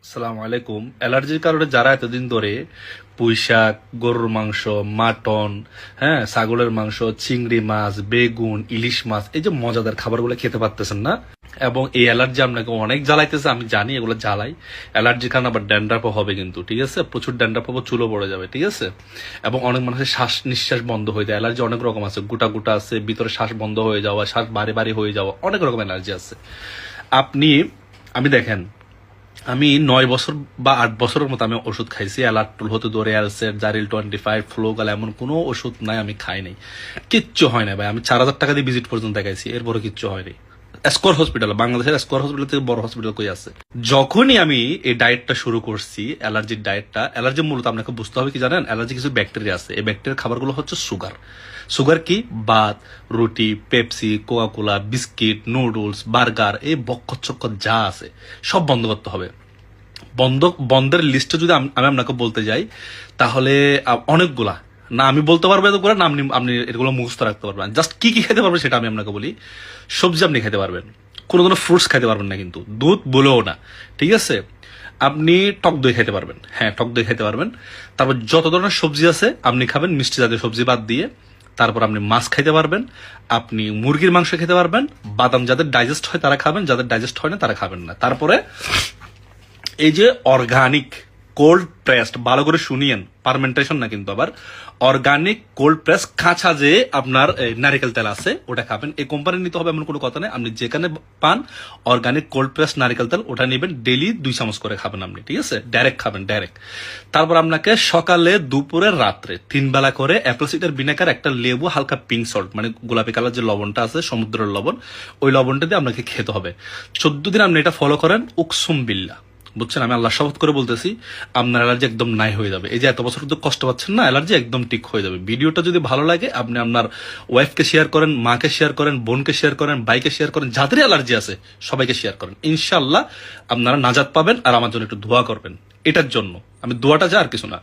আসসালামু আলাইকুম। অ্যালার্জির কারণে যারা এতদিন ধরে পুঁইশাক, গরুর মাংস, মাটন, হ্যাঁ, ছাগলের মাংস, চিংড়ি মাছ, বেগুন, ইলিশ মাছ, এই যে মজাদার খাবারগুলো খেতে পারতেছেন না, এবং এই অ্যালার্জি আপনাকে অনেক জ্বালাইতেছে, আমি জানি এগুলো জ্বালাই। অ্যালার্জির কারণে আবার ড্যান্ড্রাফও হবে কিন্তু, ঠিক আছে? প্রচুর ড্যান্ড্রাফ হবে, চুলো পড়ে যাবে, ঠিক আছে? এবং অনেক মানুষের শ্বাস নিঃশ্বাস বন্ধ হয়ে যায়। অ্যালার্জি অনেক রকম আছে, গোটা গোটা আছে, ভিতরে শ্বাস বন্ধ হয়ে যাওয়া, শ্বাস বাড়ি বাড়ি হয়ে যাওয়া, অনেক রকম অ্যালার্জি আছে। আপনি, আমি দেখেন, আমি 9 বছর বা 8 বছরের মতো আমি ওষুধ খাইছি। অ্যালার্টুল হতে ধরে অ্যালসেট, জারিল 25, ফ্লোগাল, এমন কোনো ওষুধ নাই আমি খাই নাই। কিচ্ছু হয় না ভাই। আমি 4,000 টাকা দিয়ে ভিজিট পর্যন্ত দেখাইছি, এরপরে কিচ্ছু হয়নি। স্কোর হসপিটাল, বাংলাদেশের স্কোর হসপিটাল থেকে বড় হসপিটাল কই আছে? যখনই আমি এই ডায়েটটা শুরু করছি, অ্যালার্জির ডায়েটটা, অ্যালার্জি মূলত আপনাকে বুঝতে হবে কি জানেন, অ্যালার্জি কিছু ব্যাকটেরিয়া আছে। এই ব্যাকটেরিয়ার খাবারগুলো হচ্ছে সুগার। সুগার কি? ভাত, রুটি, Pepsi, Coca Cola, biscuit, noodles, burger, এই বক্ষচ্ছক্কর যা আছে সব বন্ধ করতে হবে। বন্ধের লিস্টে যদি আমি আপনাকে বলতে যাই, তাহলে অনেকগুলা, না আমি বলতে পারবো এতগুলো, না আপনি এগুলো মুখস্থ রাখতে পারবেন। জাস্ট কি কি খেতে পারবেন সেটা আমি আপনাকে বলি। সবজি আপনি খেতে পারবেন, কোনো ধরনের ফ্রুটস খেতে পারবেন না, কিন্তু দুধ বলেও না, ঠিক আছে? আপনি টক দই খেতে পারবেন, হ্যাঁ টক দই খেতে পারবেন। তারপর যত ধরনের সবজি আছে আপনি খাবেন, মিষ্টি জাতীয় সবজি বাদ দিয়ে। তারপর আপনি মাছ খাইতে পারবেন, আপনি মুরগির মাংস খেতে পারবেন, বাদাম যাদের ডাইজেস্ট হয় তারা খাবেন, যাদের ডাইজেস্ট হয় না তারা খাবেন না। তারপরে এই যে অর্গানিক কোল্ড প্রেসড, ভালো করে শুনিয়েন, পারমেন্টেশন না কিন্তু, আবার অর্গানিক কোল্ড প্রেস কাঁচা যে আপনার নারিকেল তেল আছে ওটা খাবেন। এই কোম্পানি নিতে হবে এমন কোনো কথা নেই, আপনি যেখানে পান অর্গানিক কোল্ড প্রেস নারিকেল তেল ওটা নেবেন, ডেইলি 2 চামচ করে খাবেন আপনি, ঠিক আছে? ডাইরেক্ট খাবেন, ডাইরেক্ট। তারপর আপনাকে সকালে, দুপুরে, রাত্রে 3 বেলা করে অ্যাপেল সিডার ভিনেগার, একটা লেবু, হালকা পিঙ্ক সল্ট, মানে গোলাপি কালার যে লবণটা আছে, সমুদ্রের লবণ, ওই লবণটা দিয়ে আপনাকে খেতে হবে। 14 দিন আপনি এটা ফলো করেন, উকসুম বিল্লাহ, বুঝছেন? আমি আল্লাহ শপথ করে বলতেছি, আপনার অ্যালার্জি একদম নাই হয়ে যাবে। এই যে এত বছর তো কষ্ট পাচ্ছেন না, অ্যালার্জি একদম ঠিক হয়ে যাবে। ভিডিওটা যদি ভালো লাগে আপনি আপনার ওয়াইফকে শেয়ার করেন, মাকে শেয়ার করেন, বোনকে শেয়ার করেন, ভাইকে শেয়ার করেন, যাদের অ্যালার্জি আছে সবাইকে শেয়ার করেন। ইনশাআল্লাহ আপনারা নাজাত পাবেন। আর আমার জন্য একটু দোয়া করবেন, এটার জন্য। আমি দোয়াটা যা, আর কিছু না।